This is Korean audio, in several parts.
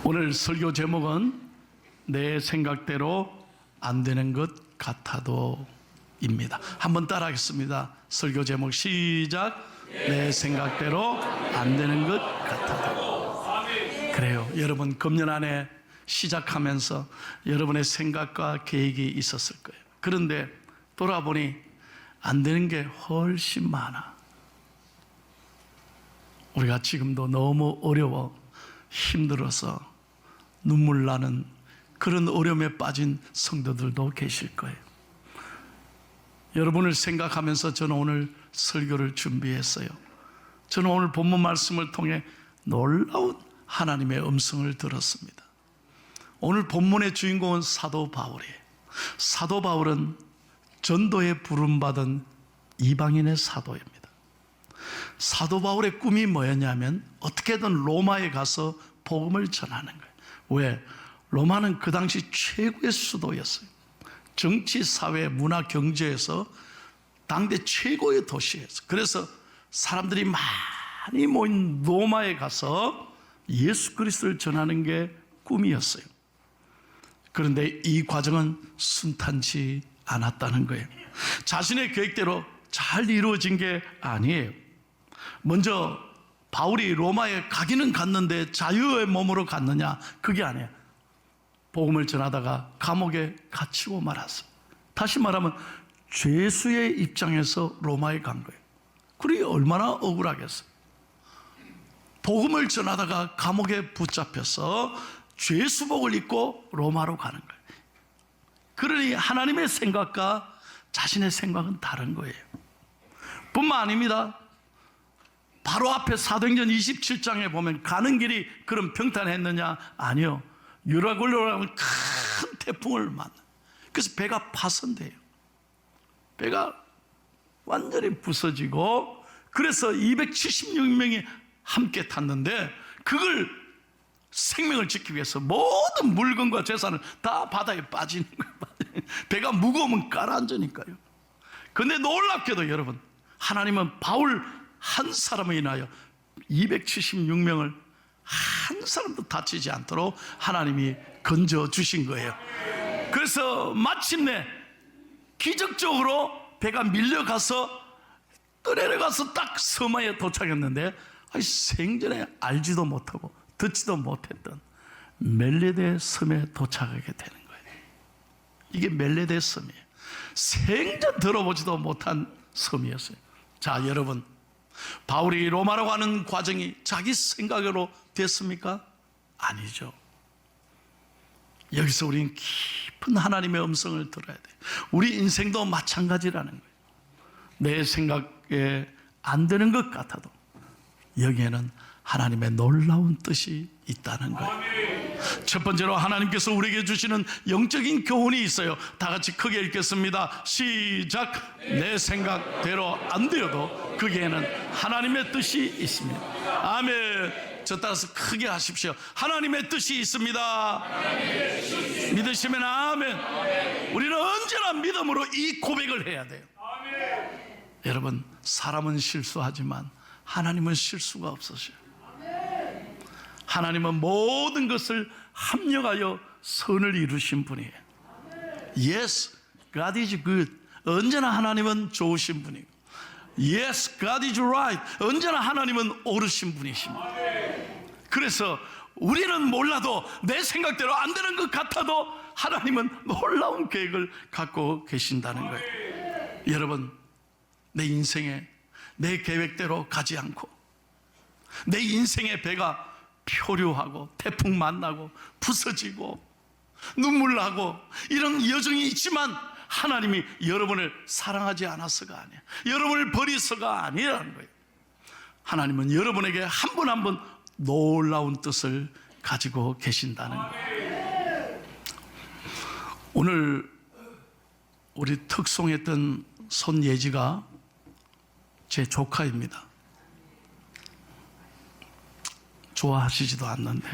오늘 설교 제목은 내 생각대로 안 되는 것 같아도 입니다. 한번 따라하겠습니다. 설교 제목 시작. 내 생각대로 안 되는 것 같아도. 그래요. 여러분 금년 안에 시작하면서 여러분의 생각과 계획이 있었을 거예요. 그런데 돌아보니 안 되는 게 훨씬 많아. 우리가 지금도 너무 어려워 힘들어서 눈물 나는 그런 어려움에 빠진 성도들도 계실 거예요. 여러분을 생각하면서 저는 오늘 설교를 준비했어요. 저는 오늘 본문 말씀을 통해 놀라운 하나님의 음성을 들었습니다. 오늘 본문의 주인공은 사도 바울이에요. 사도 바울은 전도에 부름받은 이방인의 사도입니다. 사도 바울의 꿈이 뭐였냐면 어떻게든 로마에 가서 복음을 전하는 거예요. 왜? 로마는 그 당시 최고의 수도였어요. 정치, 사회, 문화, 경제에서 당대 최고의 도시였어요. 그래서 사람들이 많이 모인 로마에 가서 예수 그리스도를 전하는 게 꿈이었어요. 그런데 이 과정은 순탄치 않았다는 거예요. 자신의 계획대로 잘 이루어진 게 아니에요. 먼저 바울이 로마에 가기는 갔는데 자유의 몸으로 갔느냐? 그게 아니에요. 복음을 전하다가 감옥에 갇히고 말았어요. 다시 말하면 죄수의 입장에서 로마에 간 거예요. 그러니 얼마나 억울하겠어요. 복음을 전하다가 감옥에 붙잡혀서 죄수복을 입고 로마로 가는 거예요. 그러니 하나님의 생각과 자신의 생각은 다른 거예요. 뿐만 아닙니다. 바로 앞에 사도행전 27장에 보면 가는 길이 그럼 평탄했느냐? 아니요. 유라굴로라는 큰 태풍을 만나. 그래서 배가 파손돼요. 배가 완전히 부서지고, 그래서 276명이 함께 탔는데 그걸 생명을 지키기 위해서 모든 물건과 재산을 다 바다에 빠지는 거예요. 배가 무거우면 가라앉으니까요. 그런데 놀랍게도 여러분, 하나님은 바울 한 사람을 인하여 276명을 한 사람도 다치지 않도록 하나님이 건져 주신 거예요. 그래서 마침내 기적적으로 배가 밀려가서 떠내려가서 딱 서마에 도착했는데, 생전에 알지도 못하고 듣지도 못했던 멜레데 섬에 도착하게 되는 거예요. 이게 멜레데 섬이에요. 생전 들어보지도 못한 섬이었어요. 자, 여러분, 바울이 로마로 가는 과정이 자기 생각으로 됐습니까? 아니죠. 여기서 우리는 깊은 하나님의 음성을 들어야 돼요. 우리 인생도 마찬가지라는 거예요. 내 생각에 안 되는 것 같아도 여기에는 하나님의 놀라운 뜻이 있다는 거예요. 첫 번째로 하나님께서 우리에게 주시는 영적인 교훈이 있어요. 다 같이 크게 읽겠습니다. 시작. 내 생각대로 안 되어도 거기에는 하나님의 뜻이 있습니다. 아멘. 저 따라서 크게 하십시오. 하나님의 뜻이 있습니다. 믿으시면 아멘. 우리는 언제나 믿음으로 이 고백을 해야 돼요. 여러분, 사람은 실수하지만 하나님은 실수가 없으셔요. 하나님은 모든 것을 합력하여 선을 이루신 분이에요. Yes, God is good. 언제나 하나님은 좋으신 분이고, Yes, God is right. 언제나 하나님은 옳으신 분이십니다. 그래서 우리는 몰라도 내 생각대로 안 되는 것 같아도 하나님은 놀라운 계획을 갖고 계신다는 거예요. 여러분, 내 인생에 내 계획대로 가지 않고 내 인생의 배가 표류하고 태풍 만나고 부서지고 눈물 나고 이런 여정이 있지만 하나님이 여러분을 사랑하지 않아서가 아니에요. 여러분을 버리서가 아니라는 거예요. 하나님은 여러분에게 한 분 한 분 놀라운 뜻을 가지고 계신다는 거예요. 오늘 우리 특송했던 손예지가 제 조카입니다. 좋아하시지도 않는데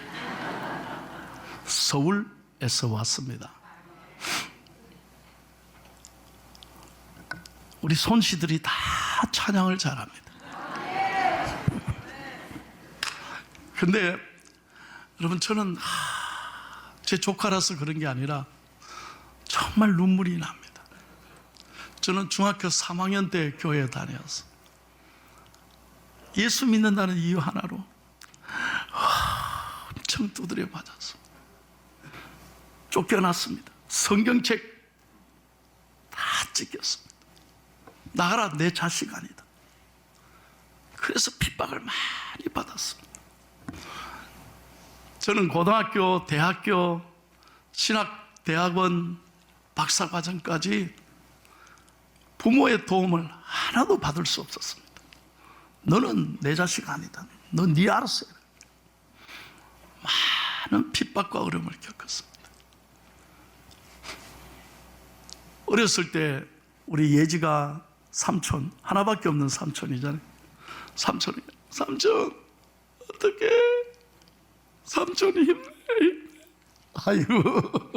서울에서 왔습니다. 우리 손씨들이 다 찬양을 잘합니다. 근데 여러분, 저는 제 조카라서 그런 게 아니라 정말 눈물이 납니다. 저는 중학교 3학년 때 교회에 다녀서 예수 믿는다는 이유 하나로 엄청 두드려 맞아서 쫓겨났습니다. 성경책 다 찢겼습니다. 나가라, 내 자식 아니다. 그래서 핍박을 많이 받았습니다. 저는 고등학교, 대학교, 신학대학원, 박사과정까지 부모의 도움을 하나도 받을 수 없었습니다. 너는 내 자식 아니다. 넌 네 알아서 해라. 많은 핍박과 어려움을 겪었습니다. 어렸을 때 우리 예지가 삼촌, 하나밖에 없는 삼촌이잖아요. 삼촌, 어떡해. 삼촌이 힘내. 아이고.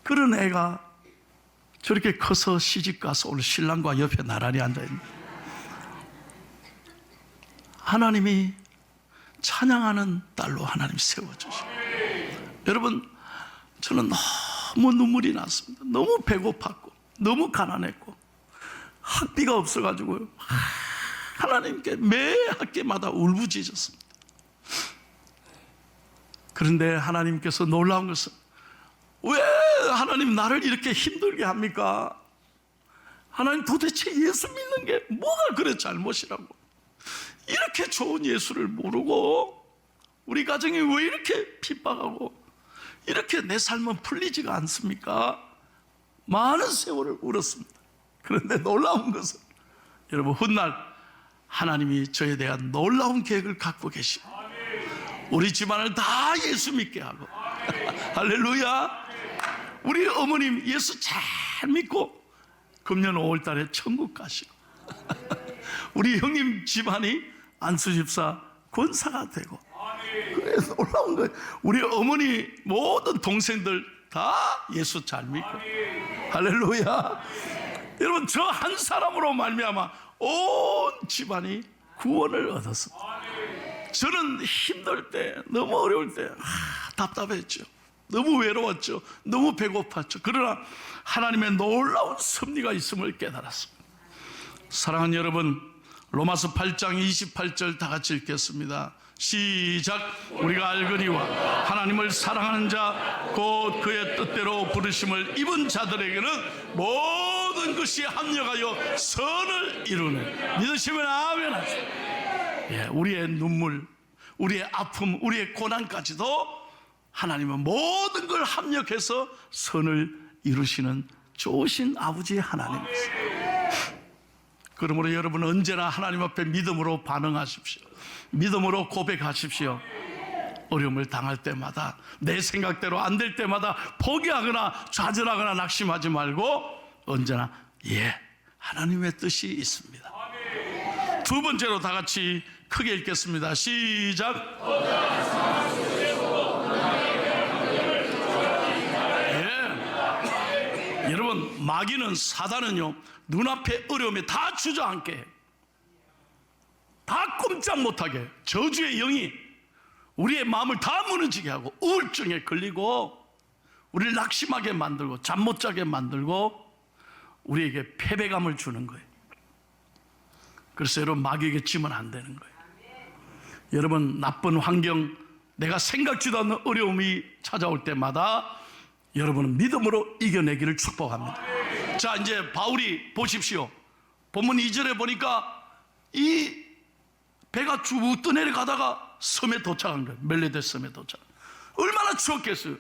그런 애가 저렇게 커서 시집가서 오늘 신랑과 옆에 나란히 앉아있는, 하나님이 찬양하는 딸로 하나님 세워주시고, 여러분, 저는 너무 눈물이 났습니다. 너무 배고팠고 너무 가난했고 학비가 없어가지고요, 하나님께 매 학기마다 울부짖었습니다. 그런데 하나님께서 놀라운 것은, 왜 하나님 나를 이렇게 힘들게 합니까? 하나님, 도대체 예수 믿는 게 뭐가 그래 잘못이라고, 이렇게 좋은 예수를 모르고 우리 가정이 왜 이렇게 핍박하고 이렇게 내 삶은 풀리지가 않습니까? 많은 세월을 울었습니다. 그런데 놀라운 것은, 여러분, 훗날 하나님이 저에 대한 놀라운 계획을 갖고 계시고 우리 집안을 다 예수 믿게 하고 할렐루야. 우리 어머님 예수 잘 믿고 금년 5월 달에 천국 가시고 우리 형님 집안이 안수집사 권사가 되고, 그래서 놀라운 거예요. 우리 어머니 모든 동생들 다 예수 잘 믿고 할렐루야. 여러분, 저 한 사람으로 말미암아 온 집안이 구원을 얻었습니다. 저는 힘들 때, 너무 어려울 때 답답했죠. 너무 외로웠죠. 너무 배고팠죠. 그러나 하나님의 놀라운 섭리가 있음을 깨달았습니다. 사랑하는 여러분, 로마서 8장 28절 다 같이 읽겠습니다. 시작. 우리가 알거니와 하나님을 사랑하는 자 곧 그의 뜻대로 부르심을 입은 자들에게는 모든 것이 합력하여 선을 이루는, 믿으시면 아멘 하세요. 예, 우리의 눈물, 우리의 아픔, 우리의 고난까지도 하나님은 모든 걸 합력해서 선을 이루시는 좋으신 아버지 하나님이세요. 그러므로 여러분, 언제나 하나님 앞에 믿음으로 반응하십시오. 믿음으로 고백하십시오. 어려움을 당할 때마다, 내 생각대로 안 될 때마다 포기하거나 좌절하거나 낙심하지 말고 언제나 하나님의 뜻이 있습니다. 두 번째로 다 같이 크게 읽겠습니다. 시작. 여러분, 마귀는, 사단은요, 눈앞에 어려움에 다 주저앉게 해요. 다 꼼짝 못하게, 저주의 영이 우리의 마음을 다 무너지게 하고 우울증에 걸리고 우리를 낙심하게 만들고 잠 못 자게 만들고 우리에게 패배감을 주는 거예요. 그래서 여러분, 마귀에게 지면 안 되는 거예요. 여러분, 나쁜 환경, 내가 생각지도 않는 어려움이 찾아올 때마다 여러분은 믿음으로 이겨내기를 축복합니다. 자, 이제 바울이 보십시오. 본문 2절에 보니까 이 배가 쭉 떠내려가다가 섬에 도착한 거예요. 멜레데 섬에 도착. 얼마나 추웠겠어요.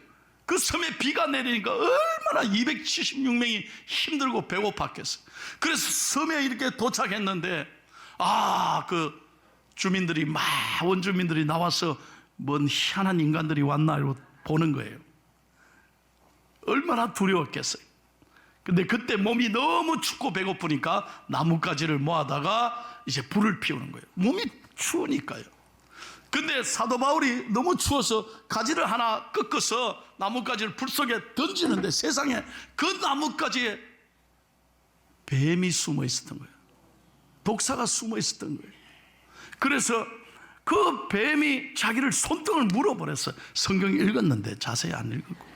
그 섬에 비가 내리니까 얼마나 276명이 힘들고 배고팠겠어요. 그래서 섬에 이렇게 도착했는데, 그 주민들이 원주민들이 나와서 뭔 희한한 인간들이 왔나 이러고 보는 거예요. 얼마나 두려웠겠어요. 근데 그때 몸이 너무 춥고 배고프니까 나뭇가지를 모아다가 이제 불을 피우는 거예요. 몸이 추우니까요. 근데 사도 바울이 너무 추워서 가지를 하나 꺾어서 나뭇가지를 불 속에 던지는데, 세상에 그 나뭇가지에 뱀이 숨어 있었던 거예요. 독사가 숨어 있었던 거예요. 그래서 그 뱀이 자기를 손등을 물어버렸어요. 성경 읽었는데 자세히 안 읽었고.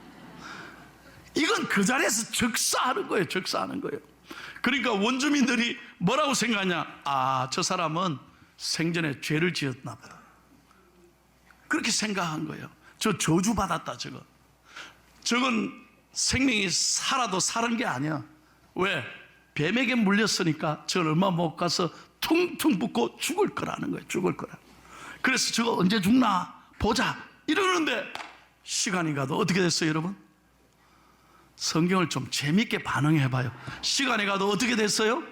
이건 그 자리에서 즉사하는 거예요. 즉사하는 거예요. 그러니까 원주민들이 뭐라고 생각하냐? 아, 저 사람은 생전에 죄를 지었나 보다. 그렇게 생각한 거예요. 저 저주받았다 저건 생명이 살아도 사는 게 아니야. 왜? 뱀에게 물렸으니까 저걸 얼마 못 가서 퉁퉁 붓고 죽을 거라는 거예요. 죽을 거라. 그래서 저거 언제 죽나 보자 이러는데 시간이 가도 어떻게 됐어요, 여러분? 성경을 좀 재밌게 반응해봐요. 시간이 가도 어떻게 됐어요?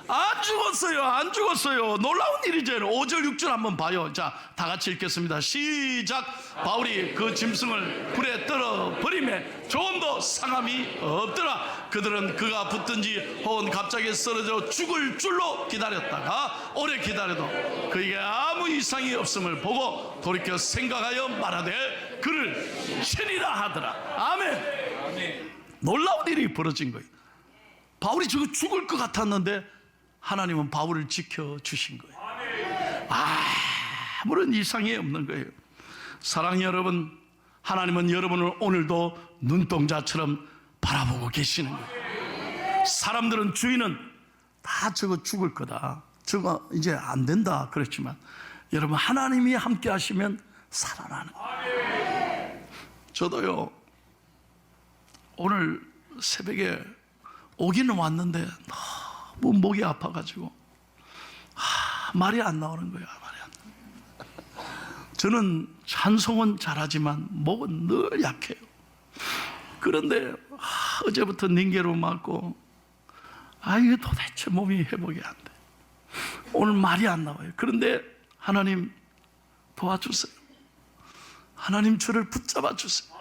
안 죽었어요. 안 죽었어요. 놀라운 일이죠. 5절 6절 한번 봐요. 자, 다 같이 읽겠습니다. 시작. 바울이 그 짐승을 불에 떨어 버리매 조금도 상함이 없더라. 그들은 그가 붙든지 혹은 갑자기 쓰러져 죽을 줄로 기다렸다가 오래 기다려도 그에게 아무 이상이 없음을 보고 돌이켜 생각하여 말하되 그를 치리라 하더라. 아멘. 놀라운 일이 벌어진 거예요. 바울이 저거 죽을 것 같았는데 하나님은 바울을 지켜주신 거예요. 아무런 이상이 없는 거예요. 사랑하는 여러분, 하나님은 여러분을 오늘도 눈동자처럼 바라보고 계시는 거예요. 사람들은 주인은 다 저거 죽을 거다, 저거 이제 안 된다 그랬지만 여러분, 하나님이 함께 하시면 살아나는 거예요. 저도요, 오늘 새벽에 오기는 왔는데 너무 목이 아파가지고 말이 안 나오는 거예요. 말이 안 나와요. 저는 찬송은 잘하지만 목은 늘 약해요. 그런데 어제부터 닝게로 맞고 이게 도대체 몸이 회복이 안 돼. 오늘 말이 안 나와요. 그런데 하나님 도와주세요. 하나님 저를 붙잡아 주세요.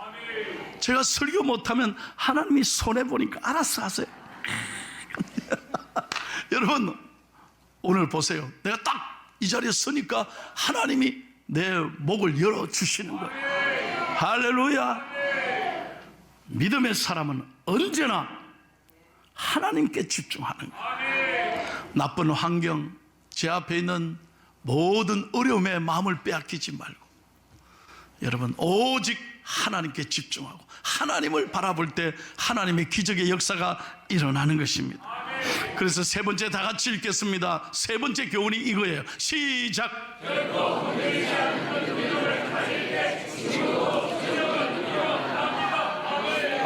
제가 설교 못하면 하나님이 손해보니까 알아서 하세요. 여러분, 오늘 보세요. 내가 딱 이 자리에 서니까 하나님이 내 목을 열어주시는 거예요. 할렐루야. 믿음의 사람은 언제나 하나님께 집중하는 거예요. 나쁜 환경, 제 앞에 있는 모든 어려움에 마음을 빼앗기지 말고 여러분, 오직 하나님께 집중하고 하나님을 바라볼 때 하나님의 기적의 역사가 일어나는 것입니다. 그래서 세 번째 다 같이 읽겠습니다. 세 번째 교훈이 이거예요. 시작.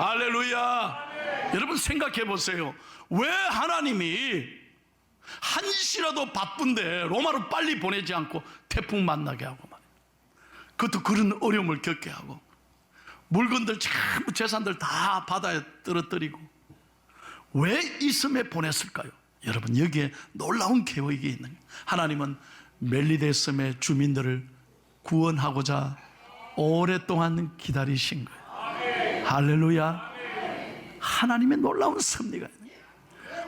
할렐루야. 여러분 생각해 보세요. 왜 하나님이 한시라도 바쁜데 로마로 빨리 보내지 않고 태풍 만나게 하고 말이에요. 그것도 그런 어려움을 겪게 하고 물건들 전부 재산들 다 바다에 떨어뜨리고 왜 이 섬에 보냈을까요? 여러분, 여기에 놀라운 계획이 있는 거예요. 하나님은 멜리데 섬의 주민들을 구원하고자 오랫동안 기다리신 거예요. 할렐루야. 하나님의 놀라운 섭리가 있는 거예요.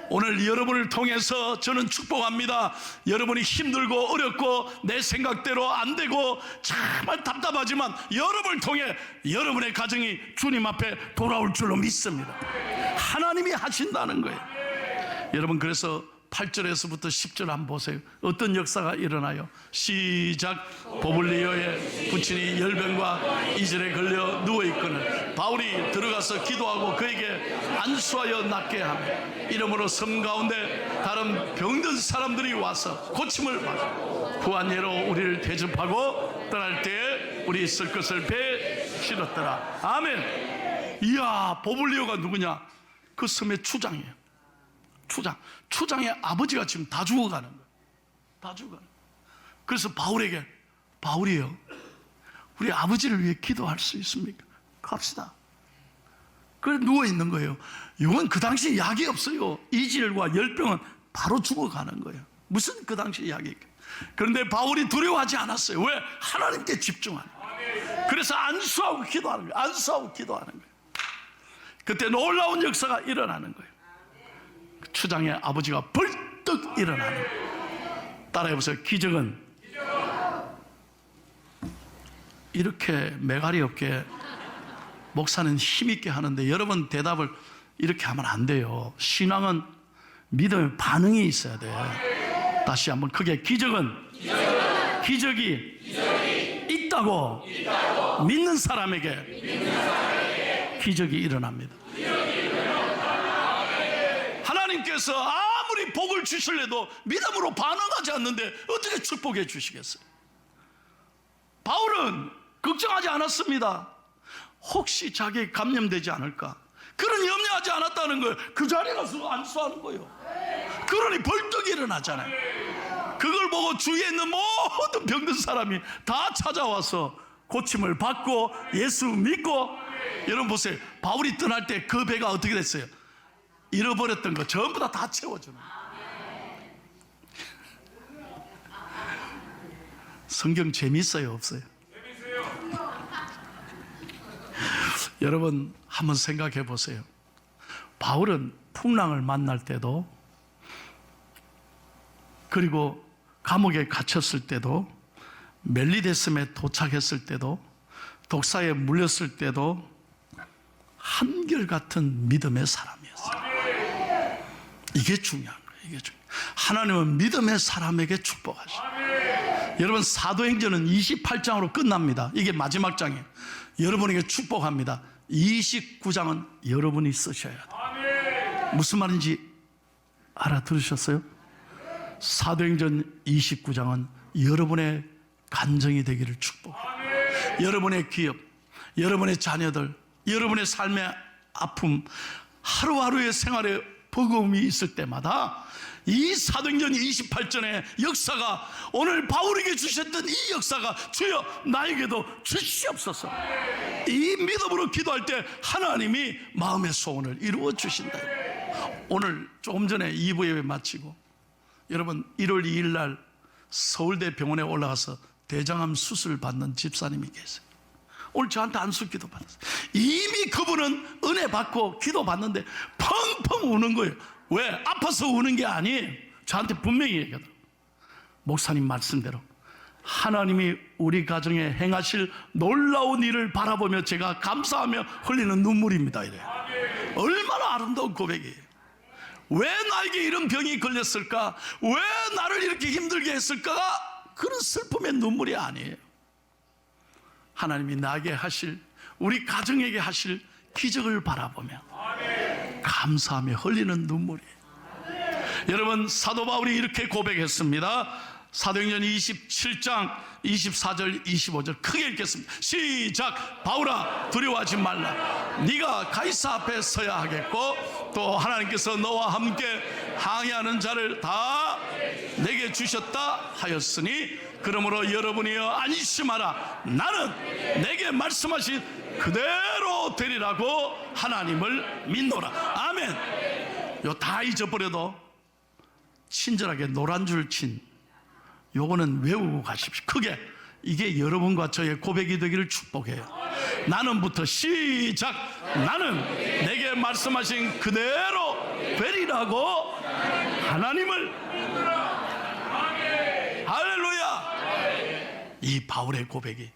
오늘 여러분을 통해서 저는 축복합니다. 여러분이 힘들고 어렵고 내 생각대로 안 되고 정말 답답하지만 여러분을 통해 여러분의 가정이 주님 앞에 돌아올 줄로 믿습니다. 하나님이 하신다는 거예요. 여러분, 그래서 8절에서부터 10절 한번 보세요. 어떤 역사가 일어나요? 시작. 보블리오의 부친이 열병과 이절에 걸려 누워있거늘 바울이 들어가서 기도하고 그에게 안수하여 낫게 하며 이러므로 섬 가운데 다른 병든 사람들이 와서 고침을 받아 부안예로 우리를 대접하고 떠날 때에 우리 있을 것을 배에 실었더라. 아멘. 이야, 보블리오가 누구냐? 그 섬의 추장이에요. 추장의 아버지가 지금 다 죽어가는 거예요. 다 죽어가는 거예요. 그래서 바울에게, 바울이요, 우리 아버지를 위해 기도할 수 있습니까? 갑시다. 그래 누워있는 거예요. 이건 그 당시 약이 없어요. 이질과 열병은 바로 죽어가는 거예요. 무슨 그 당시 약이. 그런데 바울이 두려워하지 않았어요. 왜? 하나님께 집중하는 거예요. 그래서 안수하고 기도하는 거예요. 안수하고 기도하는 거예요. 그때 놀라운 역사가 일어나는 거예요. 추장의 아버지가 벌떡 일어나는 거예요. 따라해보세요. 기적은 이렇게 매가리 없게 목사는 힘있게 하는데 여러분 대답을 이렇게 하면 안 돼요. 신앙은 믿음의 반응이 있어야 돼요. 다시 한번 크게. 기적은 기적이 있다고 믿는 사람에게 기적이 일어납니다. 하나님께서 아무리 복을 주실래도 믿음으로 반응하지 않는데 어떻게 축복해 주시겠어요? 바울은 걱정하지 않았습니다. 혹시 자기에 감염되지 않을까? 그런 염려하지 않았다는 걸 그 자리에 가서 안수하는 거예요. 그러니 벌떡 일어나잖아요. 그걸 보고 주위에 있는 모든 병든 사람이 다 찾아와서 고침을 받고 예수 믿고. 여러분 보세요. 바울이 떠날 때 그 배가 어떻게 됐어요? 잃어버렸던 거 전부 다 채워주는 거예요. 성경 재미있어요, 없어요? 여러분 한번 생각해 보세요. 바울은 풍랑을 만날 때도, 그리고 감옥에 갇혔을 때도, 멜리데스에 도착했을 때도, 독사에 물렸을 때도 한결같은 믿음의 사람이었어요. 이게 중요한 거예요. 이게 하나님은 믿음의 사람에게 축복하셔요. 여러분 사도행전은 28장으로 끝납니다. 이게 마지막 장이에요. 여러분에게 축복합니다. 29장은 여러분이 쓰셔야 돼요. 무슨 말인지 알아들으셨어요? 사도행전 29장은 여러분의 간증이 되기를 축복해요. 여러분의 기업, 여러분의 자녀들, 여러분의 삶의 아픔, 하루하루의 생활에 버거움이 있을 때마다 이 사도행전 28전의 역사가, 오늘 바울에게 주셨던 이 역사가 주여 나에게도 주시옵소서. 이 믿음으로 기도할 때 하나님이 마음의 소원을 이루어 주신다. 오늘 조금 전에 2부 예배 마치고 여러분 1월 2일 날 서울대 병원에 올라가서 대장암 수술을 받는 집사님이 계세요. 오늘 저한테 안수 기도 받았어요. 이미 그분은 은혜 받고 기도 받는데 펑펑 우는 거예요. 왜? 아파서 우는 게 아니에요. 저한테 분명히 얘기하더라고요. 목사님 말씀대로 하나님이 우리 가정에 행하실 놀라운 일을 바라보며 제가 감사하며 흘리는 눈물입니다. 이래요. 얼마나 아름다운 고백이에요. 왜 나에게 이런 병이 걸렸을까? 왜 나를 이렇게 힘들게 했을까가 그런 슬픔의 눈물이 아니에요. 하나님이 나에게 하실, 우리 가정에게 하실 기적을 바라보며 감사하며 흘리는 눈물이에요. 여러분 사도 바울이 이렇게 고백했습니다. 사도행전 27장 24절 25절 크게 읽겠습니다. 시작. 바울아 두려워하지 말라. 네가 가이사 앞에 서야 하겠고 또 하나님께서 너와 함께 항해하는 자를 다 내게 주셨다 하였으니 그러므로 여러분이여 안심하라. 나는 내게 말씀하신 그대로 되리라고 하나님을 믿노라. 아멘. 요 다 잊어버려도 친절하게 노란 줄 친 요거는 외우고 가십시오. 크게. 이게 여러분과 저의 고백이 되기를 축복해요. 나는부터 시작. 나는 내게 말씀하신 그대로 되리라고 하나님을. 할렐루야. 이 바울의 고백이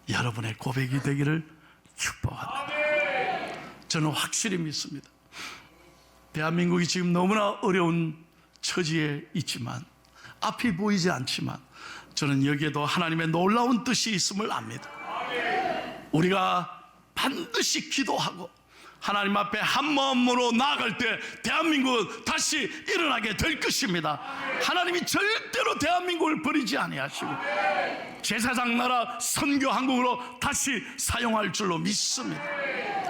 여러분의 고백이 되기를 축복합니다. 저는 확실히 믿습니다. 대한민국이 지금 너무나 어려운 처지에 있지만, 앞이 보이지 않지만 저는 여기에도 하나님의 놀라운 뜻이 있음을 압니다. 우리가 반드시 기도하고 하나님 앞에 한 마음으로 나아갈 때 대한민국은 다시 일어나게 될 것입니다. 하나님이 절대로 대한민국을 버리지 아니하시고 제사장 나라 선교 한국으로 다시 사용할 줄로 믿습니다.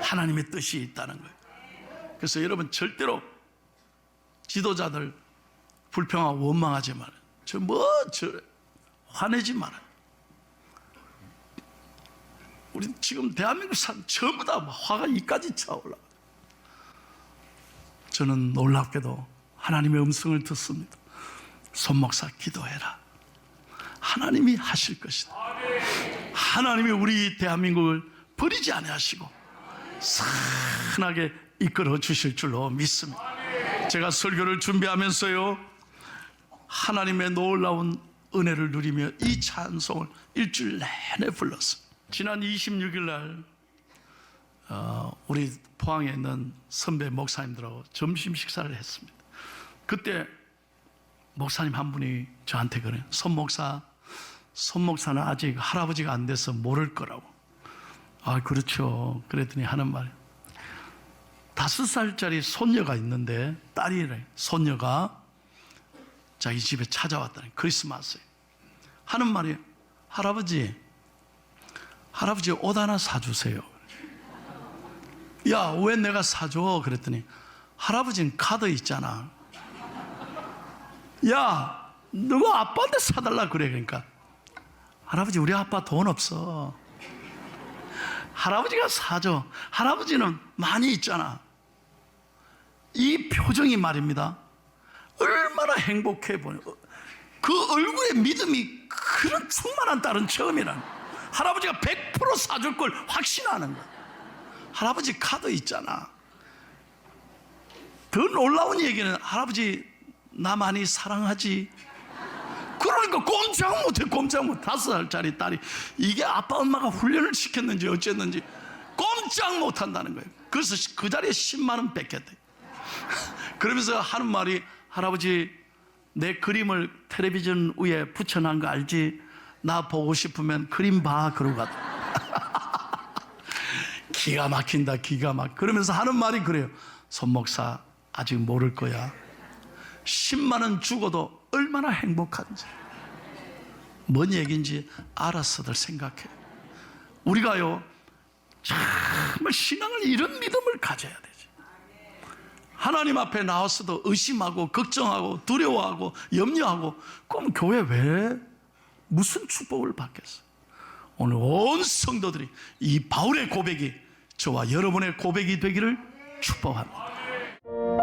하나님의 뜻이 있다는 거예요. 그래서 여러분 절대로 지도자들 불평하고 원망하지 말아요. 저 화내지 말아요. 우리 지금 대한민국 사람 전부 다 화가 이까지 차올라. 저는 놀랍게도 하나님의 음성을 듣습니다. 손 목사 기도해라. 하나님이 하실 것이다. 하나님이 우리 대한민국을 버리지 아니하시고 선하게 이끌어 주실 줄로 믿습니다. 제가 설교를 준비하면서요 하나님의 놀라운 은혜를 누리며 이 찬송을 일주일 내내 불렀습니다. 지난 26일 날 우리 포항에 있는 선배 목사님들하고 점심 식사를 했습니다. 그때 목사님 한 분이 저한테 그래요. 손 목사, 손 목사는 아직 할아버지가 안 돼서 모를 거라고. 아, 그렇죠. 그랬더니 하는 말이 5살짜리 손녀가 있는데, 딸이래. 손녀가 자기 집에 찾아왔다니, 크리스마스에. 하는 말이, 할아버지 옷 하나 사주세요. 야, 왜 내가 사줘? 그랬더니 할아버지는 카드 있잖아. 야, 너가 아빠한테 사달라 그래. 그러니까 할아버지, 우리 아빠 돈 없어. 할아버지가 사줘. 할아버지는 많이 있잖아. 이 표정이 말입니다, 얼마나 행복해 보여. 그 얼굴에 믿음이, 그런 충만한 딸은 처음이라는. 할아버지가 100% 사줄 걸 확신하는 거야. 할아버지 카드 있잖아. 더 놀라운 얘기는, 할아버지 나 많이 사랑하지. 그러니까 꼼짝 못해. 5살짜리 딸이, 이게 아빠 엄마가 훈련을 시켰는지 어쨌는지 꼼짝 못한다는 거예요. 그래서 그 자리에 10만 원 뺏겼대. 그러면서 하는 말이, 할아버지 내 그림을 텔레비전 위에 붙여놓은 거 알지? 나 보고 싶으면 그림 봐. 그러고 갔다. 기가 막힌다, 기가 막. 그러면서 하는 말이 그래요. 손 목사 아직 모를 거야. 10만 원 주고도 얼마나 행복한지. 뭔 얘기인지 알았어들 생각해. 우리가요, 정말 신앙을, 이런 믿음을 가져야 되지. 하나님 앞에 나왔어도 의심하고 걱정하고 두려워하고 염려하고, 그럼 교회 왜 무슨 축복을 받겠어? 오늘 온 성도들이 이 바울의 고백이 저와 여러분의 고백이 되기를 축복합니다.